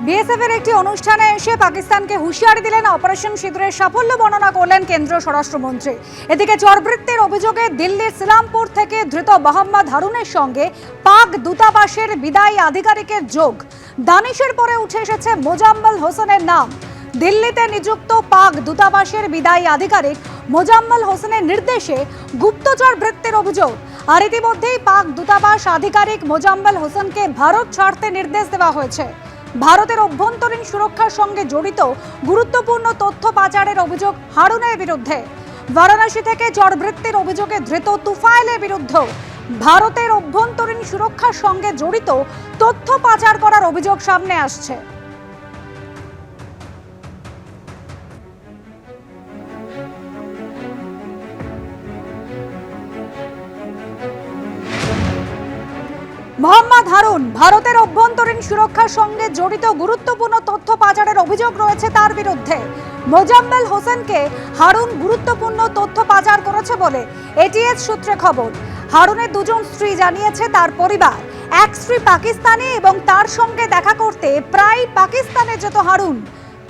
BSF এর একটি অনুষ্ঠানে এসে পাকিস্তানকে হুঁশিয়ারি দিলেন, অপারেশন সিঁদুরের সাফল্য বর্ণনা করলেন কেন্দ্রীয় স্বরাষ্ট্রমন্ত্রী। এদিকে চরবৃত্তির অভিযোগে দিল্লির সিলামপুর থেকে ধৃত মোহাম্মদ হারুনের সঙ্গে পাক দূতাবাসের বিদায়ী আধিকারিকের যোগ। দানিশের পরে উঠে এসেছে মোজাম্মেল হোসেনের নাম। দিল্লিতে নিযুক্ত পাক দূতাবাসের বিদায়ী আধিকারিক মোজাম্মেল হোসেনের নির্দেশে গুপ্তচর বৃত্তির অভিযোগ। আর ইতিমধ্যেই পাক দূতাবাস আধিকারিক মোজাম্মেল হোসেনকে ভারত ছাড়তে নির্দেশ দেওয়া হয়েছে। ভারতের অভ্যন্তরীণ সুরক্ষার সঙ্গে জড়িত গুরুত্বপূর্ণ তথ্য পাচারের অভিযোগ হারুনের বিরুদ্ধে। বারাণসী থেকে চরবৃত্তির অভিযোগে ধৃত তুফাইলের বিরুদ্ধে ভারতের অভ্যন্তরীণ সুরক্ষার সঙ্গে জড়িত তথ্য পাচার করার অভিযোগ সামনে আসছে। মোহাম্মদ হারুন ভারতের অভ্যন্তরীণ সুরক্ষার সঙ্গে জড়িত গুরুত্বপূর্ণ তথ্য পাচারের অভিযোগ রয়েছে তার বিরুদ্ধে। মোজাম্মেল হোসেনকে হারুন গুরুত্বপূর্ণ তথ্য পাচার করেছে বলে এটিএস সূত্রে খবর। হারুনের দুজন স্ত্রী জানিয়েছে তার পরিবার। এক স্ত্রী পাকিস্তানি এবং তার সঙ্গে দেখা করতে প্রায় পাকিস্তানে যেত হারুন।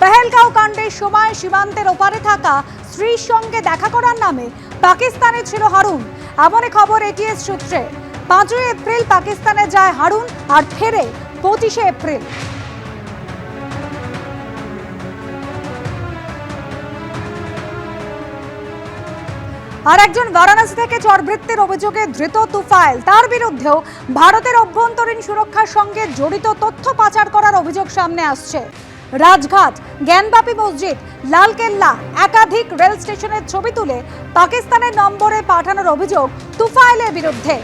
পেহেলগাঁও কাণ্ডের সময় সীমান্তের ওপারে থাকা স্ত্রীর সঙ্গে দেখা করার নামে পাকিস্তানে ছিল হারুন, এমনই খবর এটিএস সূত্রে। 5 এপ্রিল পাকিস্তানে যায় হারুন আর ফেরে 25 এপ্রিল। আর একজন বারাণসী থেকে চরবৃত্তির অভিযোগে ধৃত তুফাইল, তার বিরুদ্ধেও ভারতের অভ্যন্তরীণ সুরক্ষার সঙ্গে জড়িত তথ্য পাচার করার অভিযোগ সামনে আসছে। রাজঘাট, জ্ঞানবাপী মসজিদ, লালকেল্লা, একাধিক রেল স্টেশনের ছবি তুলে পাকিস্তানের নম্বরে পাঠানোর অভিযোগ তুফাইলের বিরুদ্ধে।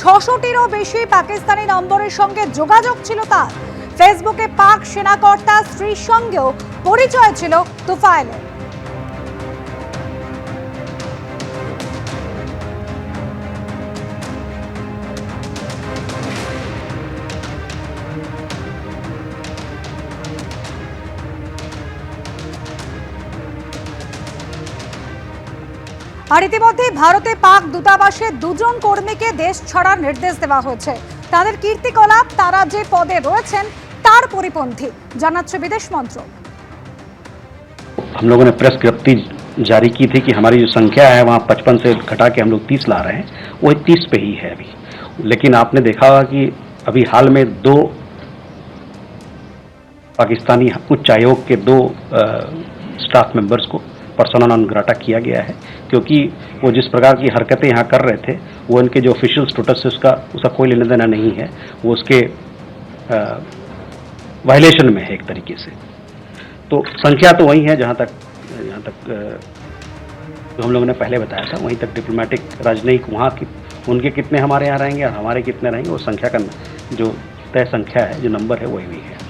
600টিরও বেশি পাকিস্তানি নম্বরের সঙ্গে যোগাযোগ ছিল তার। ফেসবুকে পাক সেনাকর্তা স্ত্রীর সঙ্গেও পরিচয় ছিল তুফাইলের। আর ইতিমধ্যে ভারতে পাক দূতাবাসের দুজন কর্মীকে দেশ ছাড়ার নির্দেশ দেওয়া হয়েছে। তাদের কীর্তিকলাপ, তারা যে পদে রয়েছেন তার পরিপন্থী, জানাচ্ছে বিদেশ মন্ত্রক। हम लोगों ने प्रेस विज्ञप्ति जारी की थी कि हमारी जो संख्या है वहाँ 55 से घटा के हम लोग 30 ला रहे हैं, वो 30 पे ही है अभी। लेकिन आपने देखा होगा कि अभी हाल में 2 पाकिस्तानी उच्च आयोग के 2 स्टाफ मेंबर्स को पर्सोना नॉन ग्राटा किया गया है, क्योंकि वो जिस प्रकार की हरकतें यहाँ कर रहे थे वो इनके जो ऑफिशियल स्टेटस है उसका कोई लेना देना नहीं है, वो उसके वायलेशन में है एक तरीके से। तो संख्या तो वही है जहाँ तक जो हम लोगों ने पहले बताया था, वहीं तक डिप्लोमेटिक राजनयिक वहाँ की उनके कितने हमारे यहाँ रहेंगे और हमारे कितने रहेंगे, वो संख्या का जो तय संख्या है, जो नंबर है, वही भी है।